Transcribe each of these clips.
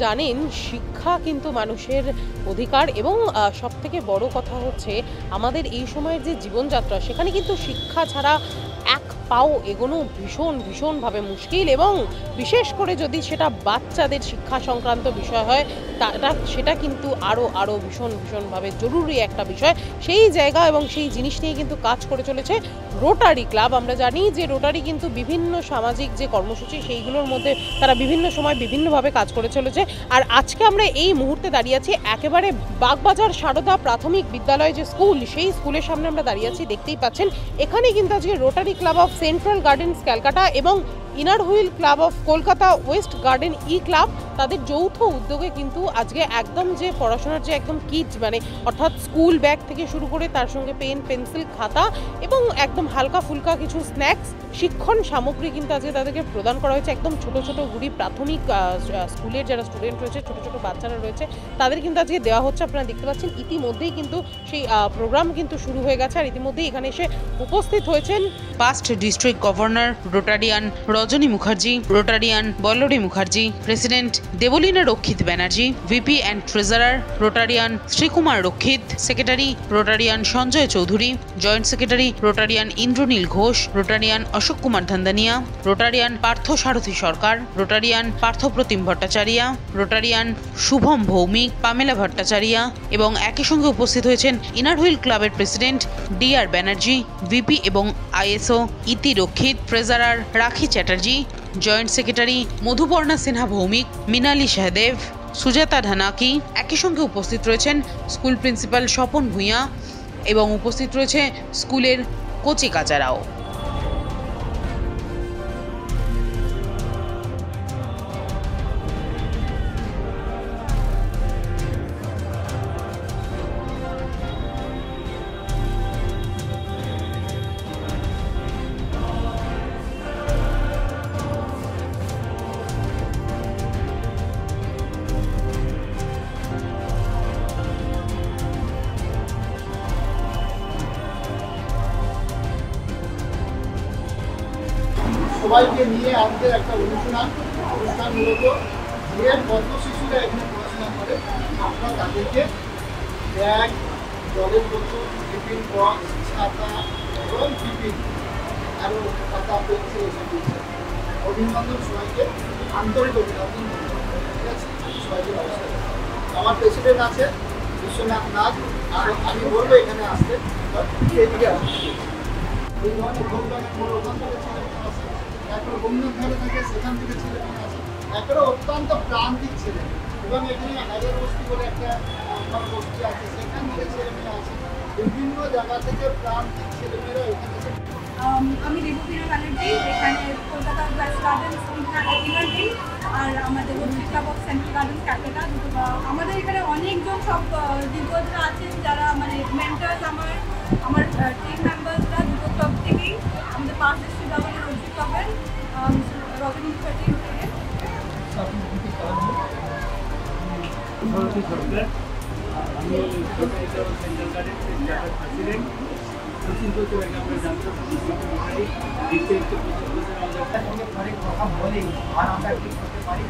জানেন শিক্ষা কিন্তু মানুষের অধিকার এবং সবথেকে বড় কথা হচ্ছে আমাদের এই সময়ের যে জীবনযাত্রা সেখানে কিন্তু শিক্ষা ছাড়া এক পাও এগোনো ভীষণভাবে মুশকিল এবং বিশেষ করে যদি সেটা বাচ্চাদের শিক্ষা সংক্রান্ত বিষয় হয় সেটা কিন্তু আরও ভীষণভাবে জরুরি একটা বিষয়। সেই জায়গা এবং সেই জিনিস নিয়ে কিন্তু কাজ করে চলেছে রোটারি ক্লাব। আমরা জানি যে রোটারি কিন্তু বিভিন্ন সামাজিক যে কর্মসূচি সেইগুলোর মধ্যে তারা বিভিন্ন সময় বিভিন্নভাবে কাজ করে চলেছে। আর আজকে আমরা এই মুহূর্তে দাঁড়িয়ে আছি একেবারে বাগবাজার সারদা প্রাথমিক বিদ্যালয় যে স্কুল, সেই স্কুলের সামনে আমরা দাঁড়িয়ে আছি। দেখতেই পাচ্ছেন এখানে কিন্তু আজকে Rotary Club of Central Gardens Calcutta এবং Inner Wheel Club of Kolkata west garden club তাদের যৌথ উদ্যোগে কিন্তু আজকে একদম যে পড়াশোনার যে একদম কিট মানে অর্থাৎ স্কুল ব্যাগ থেকে শুরু করে তার সঙ্গে পেন পেন্সিল খাতা এবং একদম হালকা ফুলকা কিছু স্ন্যাক্স শিক্ষণ সামগ্রী কিন্তু আজকে তাদেরকে প্রদান করা হয়েছে। একদম ছোট গুড়ি প্রাথমিক স্কুলের যারা স্টুডেন্ট রয়েছে, ছোট বাচ্চারা রয়েছে, তাদের কিন্তু আজকে দেওয়া হচ্ছে। আপনারা দেখতে পাচ্ছেন ইতিমধ্যেই কিন্তু সেই প্রোগ্রাম কিন্তু শুরু হয়ে গেছে। আর ইতিমধ্যেই এখানে এসে উপস্থিত হয়েছেন past district governor Rotarian Rajani Mukherjee, Rotarian Ballari Mukherjee, president Debolina Rakshit Banerjee, VP and treasurer Rotarian Srikumar Rakshit, secretary Rotarian Sanjay Chowdhury, joint secretary Rotarian Indranil Ghosh, Rotarian Ashok Kumar Dhandania, Rotarian Partha Sarathi Sarkar, Rotarian Parthapratim Bhattacharya, Rotarian Shubham Bhowmik, Pamela Bhattacharya এবং একই সঙ্গে উপস্থিত হয়েছেন ইনার হুইল ক্লাবের প্রেসিডেন্ট ডিআর ব্যানার্জি, ভিপি এবং ISO Iti Rakshit, treasurer Rakhi Chatterjee, joint secretary Madhuparna Sinha Bhowmik, মিনালি শাহদেব, Sujata ঢানাকি। একই সঙ্গে উপস্থিত রয়েছেন স্কুল প্রিন্সিপাল স্বপন ভূঁইয়া এবং উপস্থিত রয়েছে স্কুলের কচি কাচারাও। সবাইকে নিয়ে আমাদের একটা অনুষ্ঠান মূলত যে কত শিশুরা এখানে পড়াশোনা করে আমরা তাদেরকে ব্যাগ, জলের বোতল, টিফিন বক্স, ছাতা এবং টিফিন আরও খাতা পেন্সিল এসব দিচ্ছে। অভিনন্দন সবাইকে, আন্তরিক অভিনন্দন। ঠিক আছে, সবাইকে নমস্কার। আমার প্রেসিডেন্ট আছে বিশ্বনাথ নাথ, আর আমি বলবো এখানে আসতে এদিকে আসতে। এই ধরনের প্রোগ্রামের বড় ওখান থেকে ছেলেমেয়ে আসে, একবার বন্ধুর ধারে থাকে সেখান থেকে ছেলেমেয়ে আসে, একবারে অত্যন্ত প্রান্তিক ছেলে এবং এখানে হাজার বস্তি বলে একটা বস্তি আছে, সেখান থেকে ছেলেমেয়ে আসে। বিভিন্ন জায়গা থেকে প্রান্তিক ছেলেমেয়েরা এখানে এসে। আমি দেবপ্রিয়া ব্যানার্জি, এখানে Kolkata west gardens inner wheel আর আমাদের Rotary Club of Central Gardens Calcutta. আমাদের এখানে অনেকজন সব দিগ্গজরা আছেন যারা মানে মেন্টার্স, আমার টিম মেম্বার্সরা দুটো ক্লাব থেকেই, আমাদের পাঁচ ডিস্ট্রিক্ট গভর্নর রোটারি ক্লাবের রজনী মুখার্জি, আমি সেন্ট্রাল গার্ডেন প্রেসিডেন্ট। আমরা জানতে অনেক কথা বলি আর আমরা কি করতে পারি।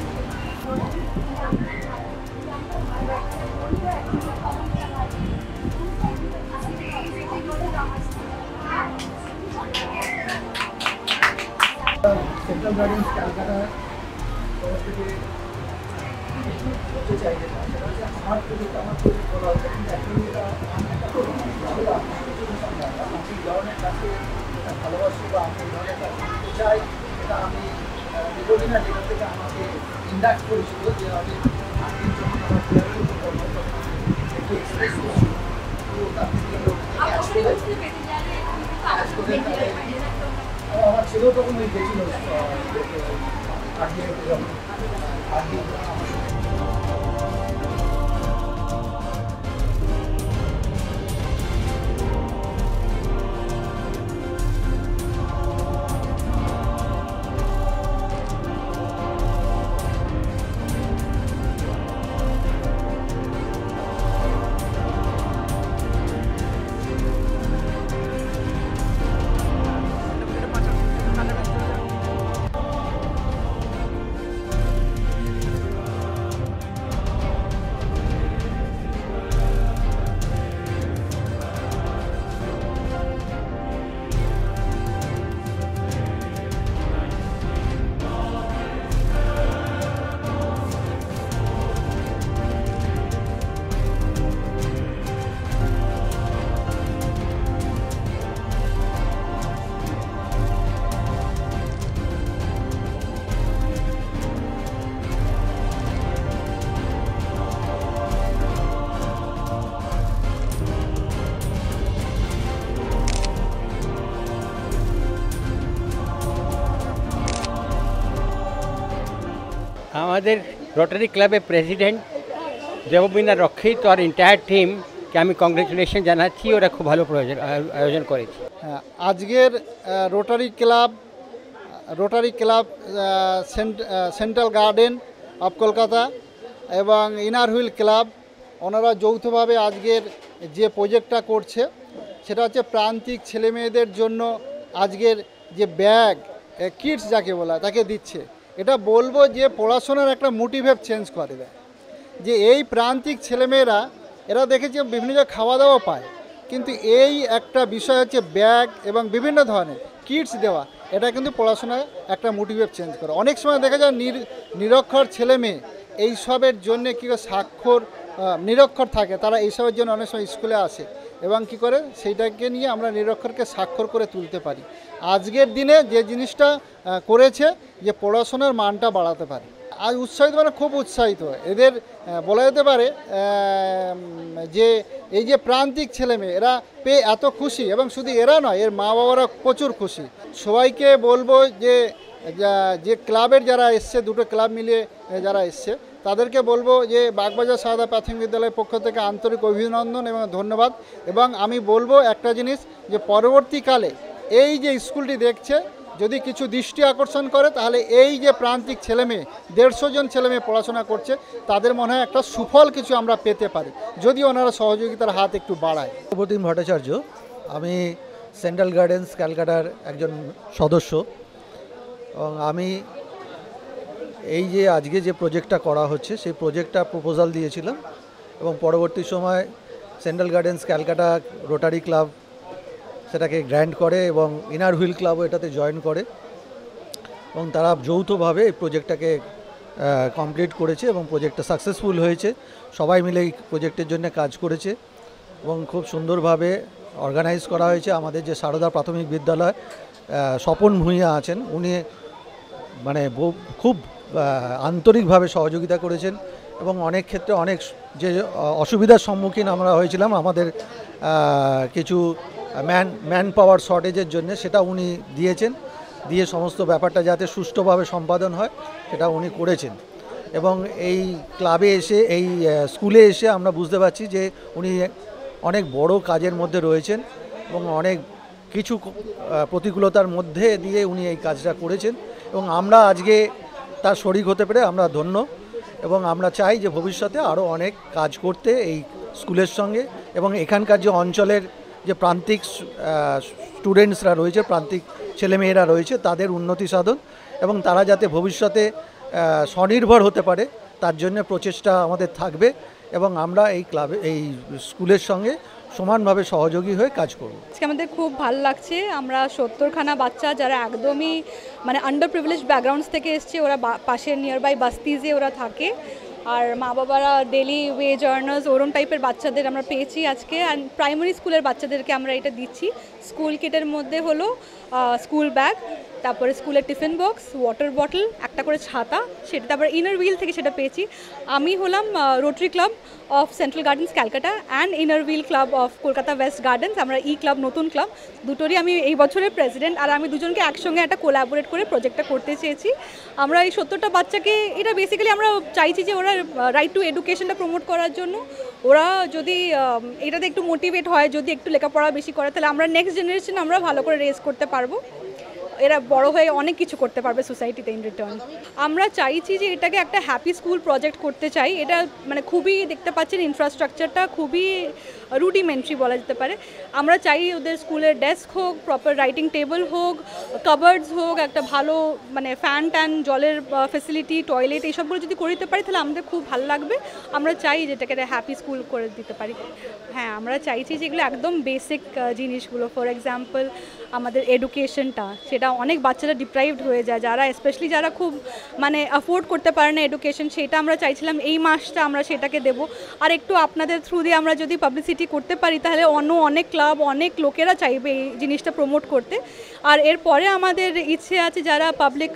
সেন্ট্রাল গার্ডেন্স ক্যালকাটা থেকে বলতে চাই যেটা সেটা হচ্ছে আমার প্রজেক্ট বলা হচ্ছে, কিন্তু অ্যাকচুয়ালি এটা আমি এই ধরনের কাজকে এটা ভালোবাসি বা আমি এই ধরনের কাজ করতে চাই, এটা আমি দেবলীনা যেটা থেকে আমাকে ইন্ডাক্ট করেছিল যে আমি যখন আমার একটু এক্সপ্রেস করছিল, তো তার থেকে আমার ছেলেও তখন ওই গেছিল আগে আমাদের রোটারি ক্লাবের প্রেসিডেন্ট দেববীণা রক্ষিত আর এন্টায়ার টিমকে আমি কংগ্রেচুলেশন জানাচ্ছি, ওরা খুব ভালো আয়োজন করেছে। হ্যাঁ, আজকের rotary club central garden of Kolkata এবং ইনার হুইল ক্লাব ওনারা যৌথভাবে আজকের যে প্রজেক্টটা করছে সেটা হচ্ছে প্রান্তিক ছেলেমেয়েদের জন্য আজকের যে ব্যাগ কিটস যাকে বলা তাকে দিচ্ছে। এটা বলবো যে পড়াশোনার একটা মোটিভেট চেঞ্জ করে দেয়, যে এই প্রান্তিক ছেলেমেয়েরা এরা দেখেছে বিভিন্ন জায়গায় খাওয়া দাওয়া পায়, কিন্তু এই একটা বিষয় হচ্ছে ব্যাগ এবং বিভিন্ন ধরনের কিটস দেওয়া, এটা কিন্তু পড়াশোনায় একটা মোটিভেট চেঞ্জ করে। অনেক সময় দেখা যায় নিরক্ষর ছেলে মেয়ে এইসবের জন্যে কী করে স্বাক্ষর নিরক্ষর থাকে, তারা এইসবের জন্য অনেক সময় স্কুলে আসে এবং কি করে সেইটাকে নিয়ে আমরা নিরক্ষরকে স্বাক্ষর করে তুলতে পারি। আজকের দিনে যে জিনিসটা করেছে যে পড়াশোনার মানটা বাড়াতে পারে, আজ উৎসাহিত মানে খুব উৎসাহিত। এদের বলা যেতে পারে যে এই যে প্রান্তিক ছেলেমেয়ে এরা পেয়ে এত খুশি, এবং শুধু এরা নয়, এর মা বাবারা প্রচুর খুশি। সবাইকে বলবো যে ক্লাবের যারা এসছে, দুটো ক্লাব মিলিয়ে যারা এসছে তাদেরকে বলবো যে বাগবাজার সারদা প্রাথমিক বিদ্যালয়ের পক্ষ থেকে আন্তরিক অভিনন্দন এবং ধন্যবাদ। এবং আমি বলবো একটা জিনিস, যে পরবর্তীকালে এই যে স্কুলটি দেখছে যদি কিছু দৃষ্টি আকর্ষণ করে, তাহলে এই যে প্রান্তিক ছেলেমেয়ে 150 জন ছেলেমেয়ে পড়াশোনা করছে, তাদের মনে হয় একটা সুফল কিছু আমরা পেতে পারি যদি ওনারা সহযোগিতার হাত একটু বাড়ায়। প্রতিম ভট্টাচার্য, আমি সেন্ট্রাল গার্ডেন্স ক্যালকাটার একজন সদস্য, এবং আমি এই যে আজকে যে প্রজেক্টটা করা হচ্ছে সেই প্রজেক্টটা প্রপোজাল দিয়েছিলাম, এবং পরবর্তী সময় central Gardens Calcutta rotary club সেটাকে গ্র্যান্ট করে এবং ইনার হুইল ক্লাবও এটাতে জয়েন করে, এবং তারা যৌথভাবে এই প্রজেক্টটাকে কমপ্লিট করেছে এবং প্রজেক্টটা সাকসেসফুল হয়েছে। সবাই মিলে এই প্রজেক্টের জন্য কাজ করেছে এবং খুব সুন্দরভাবে অর্গানাইজ করা হয়েছে। আমাদের যে সারদা প্রাথমিক বিদ্যালয় স্বপন ভূঁইয়া আছেন, উনি মানে খুব আন্তরিকভাবে সহযোগিতা করেছেন এবং অনেক ক্ষেত্রে অনেক যে অসুবিধার সম্মুখীন আমরা হয়েছিলাম আমাদের কিছু ম্যান পাওয়ার শর্টেজের জন্য, সেটা উনি দিয়ে সমস্ত ব্যাপারটা যাতে সুষ্ঠুভাবে সম্পাদন হয় সেটা উনি করেছেন। এবং এই ক্লাবে এসে, এই স্কুলে এসে আমরা বুঝতে পারছি যে উনি অনেক বড় কাজের মধ্যে রয়েছেন এবং অনেক কিছু প্রতিকূলতার মধ্যে দিয়ে উনি এই কাজটা করেছেন, এবং আমরা আজকে তার শরিক হতে পেরে আমরা ধন্য। এবং আমরা চাই যে ভবিষ্যতে আরও অনেক কাজ করতে এই স্কুলের সঙ্গে, এবং এখানকার যে অঞ্চলের যে প্রান্তিক স্টুডেন্টসরা রয়েছে, প্রান্তিক ছেলেমেয়েরা রয়েছে, তাদের উন্নতি সাধন এবং তারা যাতে ভবিষ্যতে স্বনির্ভর হতে পারে তার জন্য প্রচেষ্টা আমাদের থাকবে, এবং আমরা এই ক্লাবে, এই স্কুলের সঙ্গে সমানভাবে সহযোগী হয়ে কাজ করব। আজকে আমাদের খুব ভালো লাগছে। আমরা 70খানা বাচ্চা যারা একদমই মানে আন্ডার প্রিভিলেজ ব্যাকগ্রাউন্ডস থেকে এসছে, ওরা পাশের নিয়ারবাই বাস্তিজে ওরা থাকে, আর মা বাবারা ডেলি ওয়েজ আর্নার্স ওরম টাইপের বাচ্চাদের আমরা পেয়েছি আজকে। আর প্রাইমারি স্কুলের বাচ্চাদেরকে আমরা এটা দিচ্ছি। স্কুল কিটের মধ্যে হলো স্কুল ব্যাগ, তারপরে স্কুলের টিফিন বক্স, ওয়াটার বটল, একটা করে ছাতা, সেটা তারপরে ইনার হুইল থেকে সেটা পেয়েছি। আমি হলাম rotary Club of Central Gardens Calcutta and inner Wheel Club of Kolkata west gardens, আমরা ক্লাব নতুন ক্লাব দুটোরই আমি এই বছরের প্রেসিডেন্ট। আর আমি দুজনকে একসঙ্গে একটা কোলাবোরেট করে প্রজেক্টটা করতে চেয়েছি। আমরা এই 70টা বাচ্চাকে, এটা বেসিক্যালি আমরা চাইছি যে ওরা রাইট টু এডুকেশনটা প্রমোট করার জন্য, ওরা যদি এটাতে একটু মোটিভেট হয়, যদি একটু লেখাপড়া বেশি করে, তাহলে আমরা নেক্সট জেনারেশন আমরা ভালো করে রেজ করতে পারবো, এরা বড় হয়ে অনেক কিছু করতে পারবে সোসাইটিতে ইন রিটার্ন। আমরা চাইছি যে এটাকে একটা হ্যাপি স্কুল প্রজেক্ট করতে চাই। এটা মানে খুবই দেখতে পাচ্ছেন ইনফ্রাস্ট্রাকচারটা খুবই রুডিমেন্টারি বলা যেতে পারে। আমরা চাই ওদের স্কুলের ডেস্ক হোক, প্রপার রাইটিং টেবিল হোক, কাবার্ডস হোক, একটা ভালো মানে ফ্যান ট্যান, জলের ফেসিলিটি, টয়লেট, এইসবগুলো যদি করে দিতে পারি তাহলে আমাদের খুব ভালো লাগবে। আমরা চাই যেটাকে একটা হ্যাপি স্কুল করে দিতে পারি। হ্যাঁ, আমরা চাইছি যেগুলো একদম বেসিক জিনিসগুলো, ফর এক্সাম্পল আমাদের এডুকেশনটা, সেটা অনেক বাচ্চারা ডিপ্রাইভড হয়ে যায়, যারা স্পেশালি যারা খুব মানে অ্যাফোর্ড করতে পারে না এডুকেশন, সেটা আমরা চাইছিলাম এই মাসটা আমরা সেটাকে দেবো। আর একটু আপনাদের থ্রু দিয়ে আমরা যদি পাবলিসিটি করতে পারি তাহলে অনেক ক্লাব, অনেক লোকেরা চাইবে এই জিনিসটা প্রমোট করতে। আর এরপরে আমাদের ইচ্ছে আছে যারা পাবলিক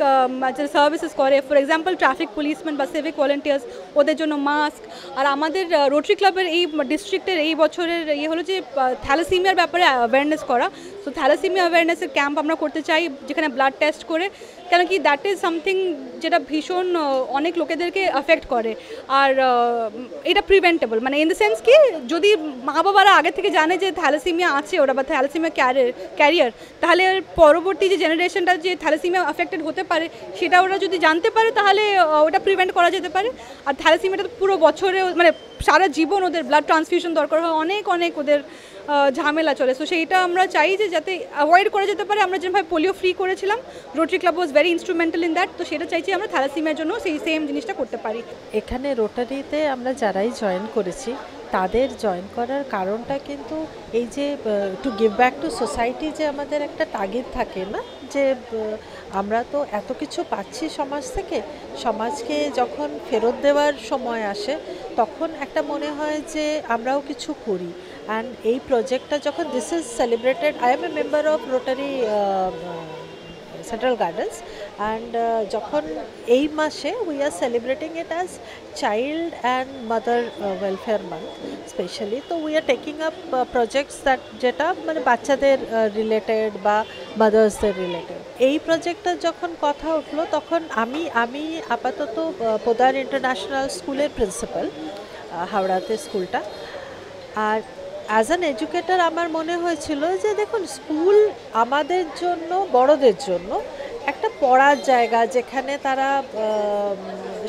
সার্ভিসেস করে, ফর এক্সাম্পল ট্রাফিক পুলিশম্যান বা সিভিক ভলেন্টিয়ার্স, ওদের জন্য মাস্ক। আর আমাদের রোটারি ক্লাবের এই ডিস্ট্রিক্টের এই বছরের হলো যে থ্যালাসেমিয়ার ব্যাপারে অ্যাওয়ারনেস করা। সো থ্যালাসেমিয়া অ্যাওয়ারনেসের ক্যাম্প আমরা করতে চাই, যেখানে ব্লাড টেস্ট করে, কেন কি দ্যাট ইজ সামথিং যেটা ভীষণ অনেক লোকেদেরকে অ্যাফেক্ট করে। আর এটা প্রিভেন্টেবল, মানে ইন দ্য সেন্স কি যদি মা বাবারা আগে থেকে জানে যে থ্যালাসেমিয়া আছে ওরা বা থ্যালাসেমিয়া ক্যারিয়ার, তাহলে পরবর্তী যে জেনারেশনটা যে থ্যালাসেমিয়া অ্যাফেক্টেড হতে পারে সেটা ওরা যদি জানতে পারে তাহলে ওটা প্রিভেন্ট করা যেতে পারে। আর থ্যালাসেমিয়াটা পুরো বছরে মানে সারা জীবন ওদের ব্লাড ট্রান্সফিউশন দরকার হয়, অনেক ওদের ঝামেলা চলে। সো সেইটা আমরা চাই যে যাতে অ্যাভয়েড করা যেতে পারে। আমরা যেভাবে পোলিও ফ্রি করেছিলাম, rotary club was very instrumental in that, তো সেটা চাইছি আমরা থ্যালাসেমিয়ার জন্য সেই সেম জিনিসটা করতে পারি। এখানে রোটারিতে আমরা যারাই জয়েন করেছি তাদের জয়েন করার কারণটা কিন্তু এই যে to give back to society, যে আমাদের একটা তাগিদ থাকে না যে আমরা তো এত কিছু পাচ্ছি সমাজ থেকে, সমাজকে যখন ফেরত দেওয়ার সময় আসে তখন একটা মনে হয় যে আমরাও কিছু করি। অ্যান্ড এই প্রজেক্টটা যখন this is celebrated, I am a member of Rotary Central Gardens, and যখন এই মাসে we are celebrating it as child and mother welfare month specially, তো we are taking up projects that যেটা মানে বাচ্চাদের রিলেটেড বা মাদার্সদের রিলেটেড। এই প্রজেক্টটা যখন কথা উঠলো তখন আমি আপাতত পোদার ইন্টারন্যাশনাল স্কুলের প্রিন্সিপাল, হাওড়াতে স্কুলটা। আর অ্যাজ অ্যান এডুকেটর আমার মনে হয়েছিল যে দেখুন, স্কুল আমাদের জন্য, বড়দের জন্য একটা পড়ার জায়গা, যেখানে তারা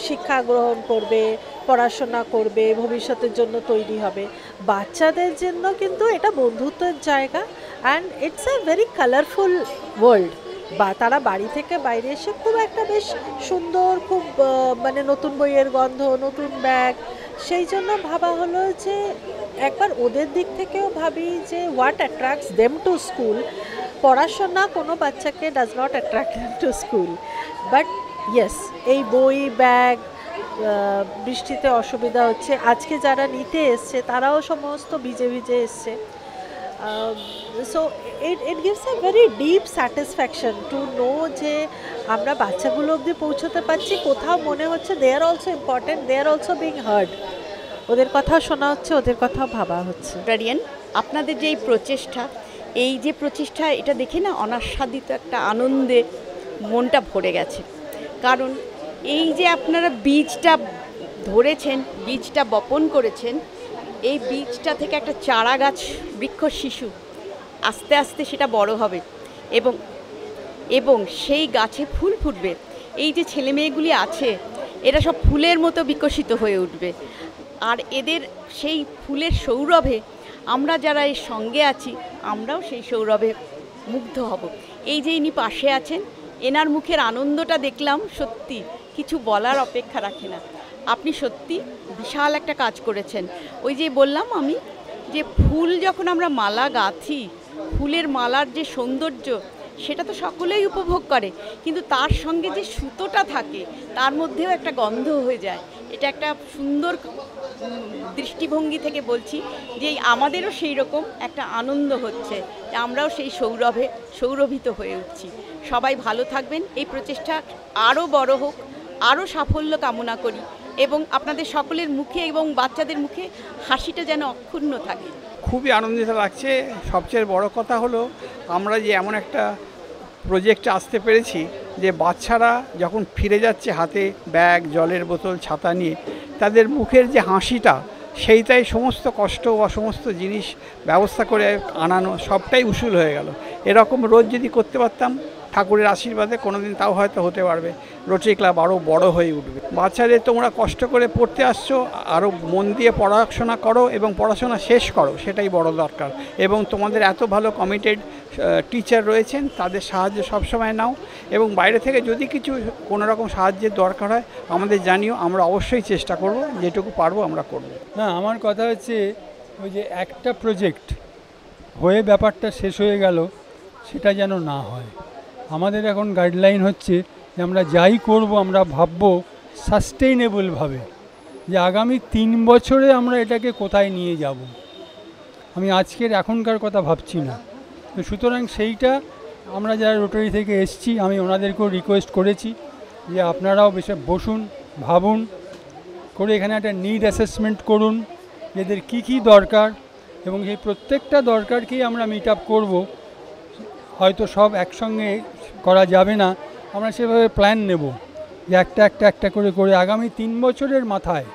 শিক্ষা গ্রহণ করবে, পড়াশোনা করবে, ভবিষ্যতের জন্য তৈরি হবে। বাচ্চাদের জন্য কিন্তু এটা বন্ধুত্বের জায়গা, and it's a very colourful world. বা তারা বাড়ি থেকে বাইরে এসে খুব একটা বেশ সুন্দর, খুব মানে নতুন বইয়ের গন্ধ, নতুন ব্যাগ, সেই জন্য ভাবা হলো যে একবার ওদের দিক থেকেও ভাবি যে what attracts them to school. পড়াশোনা কোনো বাচ্চাকে does not attract to school, but yes এই বই, ব্যাগ, বৃষ্টিতে অসুবিধা হচ্ছে, আজকে যারা নিতে এসছে তারাও সমস্ত ভিজে ভিজে এসছে। So it gives a very deep satisfaction to know যে আমরা বাচ্চাগুলো অবধি পৌঁছতে পারছি, কোথাও মনে হচ্ছে they are also important, they are also being heard, ওদের কথাও শোনা হচ্ছে, ওদের কথাও ভাবা হচ্ছে। রোটারিয়ান আপনাদের যে এই প্রচেষ্টা এটা দেখে না অনাস্বাদিত একটা আনন্দে মনটা ভরে গেছে। কারণ এই যে আপনারা বীজটা ধরেছেন, বীজটা বপন করেছেন, এই বীজটা থেকে একটা চারা গাছ, বৃক্ষ শিশু আস্তে আস্তে সেটা বড় হবে এবং সেই গাছে ফুল ফুটবে। এই যে ছেলে মেয়েগুলি আছে এরা সব ফুলের মতো বিকশিত হয়ে উঠবে, আর এদের সেই ফুলের সৌরভে আমরা যারা এর সঙ্গে আছি আমরাও সেই সৌরভে মুগ্ধ হব। এই যে ইনি পাশে আছেন, এনার মুখের আনন্দটা দেখলাম, সত্যি কিছু বলার অপেক্ষা রাখে না। আপনি সত্যি বিশাল একটা কাজ করেছেন। ওই যে বললাম আমি যে ফুল যখন আমরা মালা গাঁথি, ফুলের মালার যে সৌন্দর্য সেটা তো সকলেই উপভোগ করে, কিন্তু তার সঙ্গে যে সুতোটা থাকে তার মধ্যেও একটা গন্ধ হয়ে যায়। এটা একটা সুন্দর দৃষ্টিভঙ্গি থেকে বলছি যে আমাদেরও সেই রকম একটা আনন্দ হচ্ছে, আমরাও সেই সৌরভিত হয়ে উঠছি। সবাই ভালো থাকবেন, এই প্রচেষ্টা আরও বড় হোক, আরও সাফল্য কামনা করি, এবং আপনাদের সকলের মুখে এবং বাচ্চাদের মুখে হাসিটা যেন অক্ষুণ্ণ থাকে। খুবই আনন্দিত লাগছে। সবচেয়ে বড় কথা হলো আমরা যে এমন একটা প্রজেক্টে আসতে পেরেছি যে বাচ্চারা যখন ফিরে যাচ্ছে হাতে ব্যাগ, জলের বোতল, ছাতা নিয়ে, তাদের মুখের যে হাসিটা, সেইটাই সমস্ত কষ্ট বা সমস্ত জিনিস ব্যবস্থা করে আনানো সবটাই উসুল হয়ে গেল। এরকম রোজ যদি করতে পারতাম ঠাকুরের আশীর্বাদে কোনোদিন তাও হয়তো হতে পারবে, রোটারি ক্লাব আরও বড় হয়ে উঠবে। বাচ্চাদের তোমরা কষ্ট করে পড়তে আসছো, আরও মন দিয়ে পড়াশোনা করো এবং পড়াশোনা শেষ করো, সেটাই বড় দরকার। এবং তোমাদের এত ভালো কমিটেড টিচার রয়েছেন, তাদের সাহায্য সবসময় নাও, এবং বাইরে থেকে যদি কিছু কোনো রকম সাহায্যের দরকার হয় আমাদের জানিও, আমরা অবশ্যই চেষ্টা করব, যেটুকু পারবো আমরা করব। না, আমার কথা হচ্ছে ওই যে একটা প্রজেক্ট হয়ে ব্যাপারটা শেষ হয়ে গেল, সেটা যেন না হয়। আমাদের এখন গাইডলাইন হচ্ছে যে আমরা যাই করব আমরা ভাববো সাস্টেইনেবলভাবে, যে আগামী 3 বছরে আমরা এটাকে কোথায় নিয়ে যাব। আমি এখনকার কথা ভাবছি না। তো সুতরাং সেইটা আমরা যারা রোটারি থেকে এসেছি আমি ওনাদেরকেও রিকোয়েস্ট করেছি যে আপনারাও বেশি বসুন, ভাবুন, করে এখানে একটা নিড অ্যাসেসমেন্ট করুন, এদের কী দরকার, এবং সেই প্রত্যেকটা দরকারকেই আমরা মিট আপ করবো। হয়তো সব একসঙ্গে করা যাবে না, আমরা সেভাবে প্ল্যান নেব যে একটা করে আগামী 3 বছরের মাথায়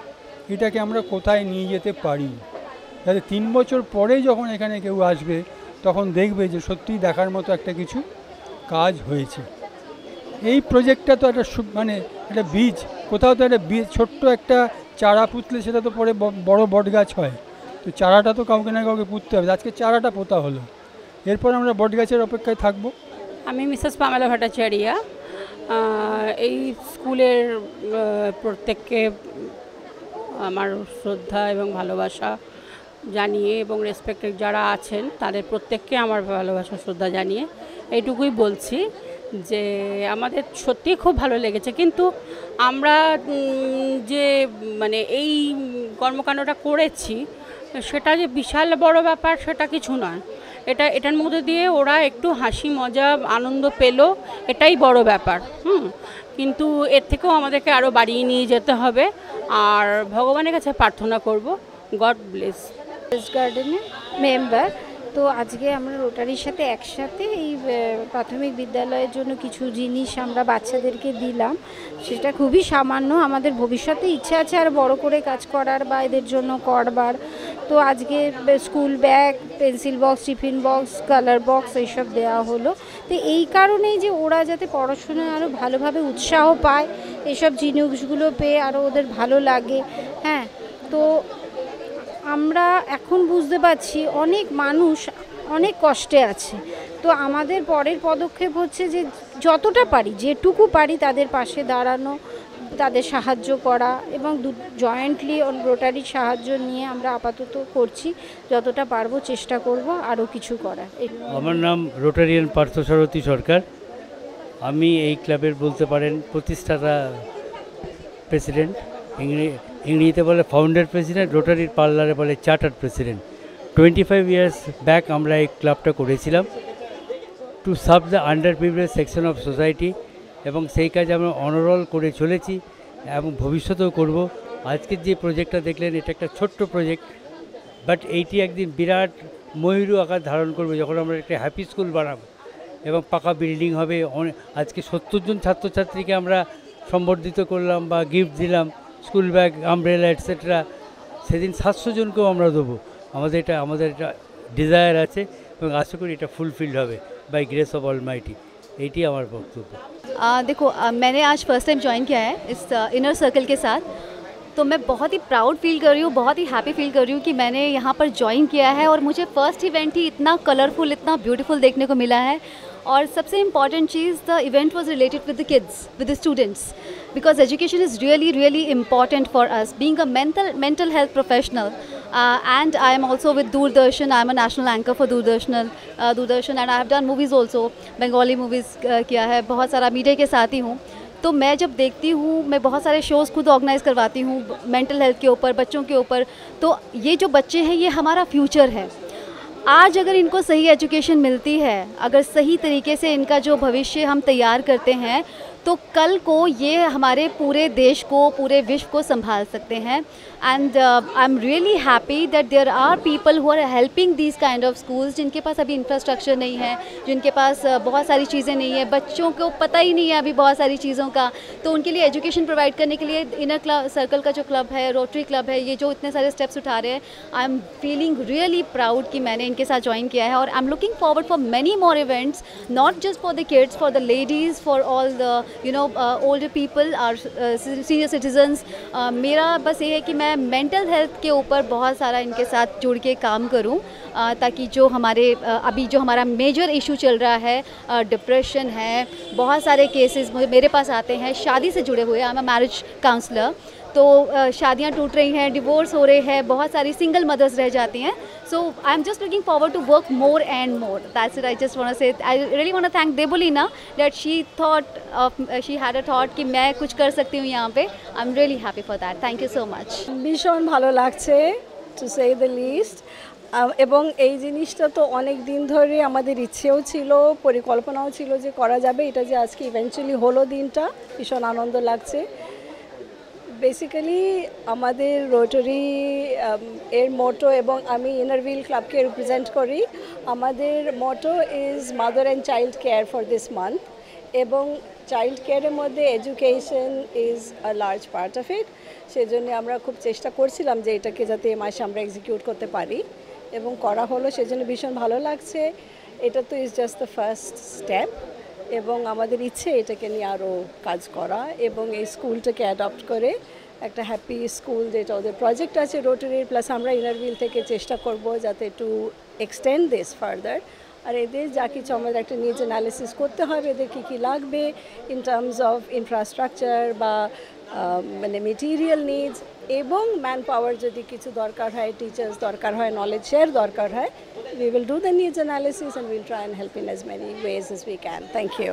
এটাকে আমরা কোথায় নিয়ে যেতে পারি, যাতে 3 বছর পরে যখন এখানে কেউ আসবে তখন দেখবে যে সত্যিই দেখার মতো একটা কিছু কাজ হয়েছে। এই প্রজেক্টটা তো একটা মানে একটা বীজ, কোথাও তো একটা বীজ, ছোট্ট একটা চারা পুঁতলে সেটা তো পরে বড় বট গাছ হয়। তো চারাটা তো কাউকে না কাউকে পুঁততে হবে, আজকে চারাটা পোতা হলো, এরপর আমরা বট গাছের অপেক্ষায় থাকবো। আমি মিসেস পামেলা ভট্টাচার্য, এই স্কুলের প্রত্যেককে আমার শ্রদ্ধা এবং ভালোবাসা জানিয়ে এবং রেসপেক্টেড যারা আছেন তাদের প্রত্যেককে আমার ভালোবাসা শ্রদ্ধা জানিয়ে এইটুকুই বলছি যে আমাদের সত্যিই খুব ভালো লেগেছে। কিন্তু আমরা যে মানে এই কর্মকাণ্ডটা করেছি সেটা যে বিশাল বড় ব্যাপার সেটা কিছু নয়, এটার মধ্যে দিয়ে ওরা একটু হাসি মজা আনন্দ পেল, এটাই বড় ব্যাপার। কিন্তু এর থেকেও আমাদেরকে আরও বাড়িয়ে নিয়ে যেতে হবে, আর ভগবানের কাছে প্রার্থনা করব, গড ব্লেস। গার্ডেনের মেম্বার, তো আজকে আমরা রোটারির সাথে একসাথে এই প্রাথমিক বিদ্যালয়ের জন্য কিছু জিনিস আমরা বাচ্চাদেরকে দিলাম। সেটা খুবই সামান্য, আমাদের ভবিষ্যতে ইচ্ছা আছে আর বড় করে কাজ করার বা এদের জন্য করবার। তো আজকে school bag, pencil box, tiffin box, colour box এইসব দেওয়া হলো। তো এই কারণেই যে ওরা যাতে পড়াশোনায় আরও ভালোভাবে উৎসাহ পায়, এইসব জিনিসগুলো পেয়ে আরও ওদের ভালো লাগে। হ্যাঁ, তো আমরা এখন বুঝতে পারছি অনেক মানুষ অনেক কষ্টে আছে। তো আমাদের পরের পদক্ষেপ হচ্ছে যে যতটা পারি, যেটুকু পারি তাদের পাশে দাঁড়ানো, তাদের সাহায্য করা, এবং জয়েন্টলি রোটারির সাহায্য নিয়ে আমরা আপাতত করছি, যতটা পারবো চেষ্টা করব আরও কিছু করার। আমার নাম রোটারিয়ান পার্থসারথী সরকার। আমি এই ক্লাবের বলতে পারেন প্রতিষ্ঠাতা প্রেসিডেন্ট, ইংরেজিতে বলে ফাউন্ডার প্রেসিডেন্ট, রোটারির পার্লারে বলে চার্টার্ড প্রেসিডেন্ট। 25 ইয়ার্স ব্যাক আমরা এই ক্লাবটা করেছিলাম to serve the under privilege section of society, এবং সেই কাজ আমরা অনরল করে চলেছি এবং ভবিষ্যতেও করব। আজকের যে প্রজেক্টটা দেখলেন এটা একটা ছোট্ট প্রজেক্ট, বাট এইটি একদিন বিরাট ময়ূর আকার ধারণ করবে যখন আমরা একটা হ্যাপি স্কুল বানাবো এবং পাকা বিল্ডিং হবে। আজকে 70 জন ছাত্রছাত্রীকে আমরা সম্বর্ধিত করলাম বা গিফট দিলাম, স্কুল ব্যাগ, আমব্রেলা এটসেট্রা। সেদিন 700 জনকেও আমরা দেবো। আমাদের এটা ডিজায়ার আছে এবং আশা করি এটা ফুলফিল হবে বাই গ্রেস অফ অলমাইটি। এইটি আমার বক্তব্য। देखो मैंने आज फर्स्ट टाइम ज्वाइन किया है इस इनर सर्कल के साथ, तो मैं बहुत ही प्राउड फील कर रही हूँ, बहुत ही हैप्पी फील कर रही हूँ कि मैंने यहाँ पर ज्वाइन किया है और मुझे फर्स्ट इवेंट ही इतना कलरफुल, इतना ब्यूटीफुल देखने को मिला है। और सबसे important cheese, the event was related with the kids, with the students, because education is really important for us being a mental health professional. And I am also with Doordarshan. I am a national anchor for Doordarshan, and I have done movies also, Bengali movies किया है, बहुत सारा media के साथ ही हूँ। तो मैं जब देखती हूँ, मैं बहुत सारे शोज़ खुद ऑर्गेनाइज़ करवाती हूँ मेंटल हेल्थ के ऊपर, बच्चों के ऊपर। तो ये जो बच्चे हैं ये हमारा फ्यूचर है। आज अगर इनको सही एजुकेशन मिलती है, अगर सही तरीके से इनका जो भविष्य हम तैयार करते हैं, तो कल को ये हमारे पूरे देश को, पूरे विश्व को संभाल सकते हैं। And I am really happy that there are people who are helping these kind of schools, जिनके पास अभी इंफ्रास्ट्रक्चर नहीं है, जिनके पास बहुत सारी चीज़ें नहीं है, बच्चों को पता ही नहीं है अभी बहुत सारी चीज़ों का। तो उनके लिए एजुकेशन प्रोवाइड करने के लिए इनर सर्कल का जो क्लब है, रोटरी क्लब है, ये जो इतने सारे स्टेप्स उठा रहे हैं, I am feeling really proud कि मैंने इनके साथ ज्वाइन किया है। और I am looking forward for many more events, not just for the kids, for the ladies, for all the older people, our senior citizens. मेरा बस ये है कि मैं मेंटल हेल्थ के ऊपर बहुत सारा इनके साथ जुड़ के काम करूं, ताकि जो हमारे अभी जो हमारा मेजर इशू चल रहा है, डिप्रेशन है, बहुत सारे केसेस मेरे पास आते हैं शादी से जुड़े हुए। I am a marriage counsellor, तो शादियां टूट रही हैं, डिवोर्स हो रहे हैं, बहुत सारी सिंगल मदर्स रह जाती हैं। So I am just looking forward to work more and more, that's it. I just want to say, I really want to thank Debolina that she had a thought कि मैं कुछ कर सकती हूँ यहाँ पे। I am really happy for that, thank you so much. भीषण ভালো লাগছে, টু সে দ্য লিস্ট। এবং এই জিনিসটা তো অনেক দিন ধরে আমাদের ইচ্ছেও ছিল, পরিকল্পনাও ছিল যে করা যাবে। এটা যে আজকে ইভেন্চুয়ালি হলো দিনটা, ভীষণ আনন্দ লাগছে। বেসিক্যালি আমাদের রোটারি এর মোটো, এবং আমি ইনারভিল ক্লাবকে রিপ্রেজেন্ট করি, আমাদের motto is mother and child care for this month, এবং চাইল্ড কেয়ারের মধ্যে education is a large part of it. সেজন্য আমরা খুব চেষ্টা করছিলাম যে এটাকে যাতে এই মাসে আমরা এক্সিকিউট করতে পারি, এবং করা হলো, সেজন্য ভীষণ ভালো লাগছে। এটা তো is just the first step, এবং আমাদের ইচ্ছে এটাকে নিয়ে আরও কাজ করা এবং এই স্কুলটাকে অ্যাডপ্ট করে একটা হ্যাপি স্কুল, যেটা ওদের প্রজেক্ট আছে রোটারির, প্লাস আমরা ইনারভিল থেকে চেষ্টা করব যাতে টু এক্সটেন্ড দিস ফার্দার। আর এদের যা কিছু আমাদের একটা নিডস অ্যানালিসিস করতে হবে, এদের কী কী লাগবে ইন টার্মস অফ ইনফ্রাস্ট্রাকচার বা মানে মেটেরিয়াল নিডস, এবং ম্যান পাওয়ার যদি কিছু দরকার হয়, টিচার্স দরকার হয়, নলেজ শেয়ার দরকার হয়, we will do the needs analysis and we'll try and help in as many ways as we can. Thank you.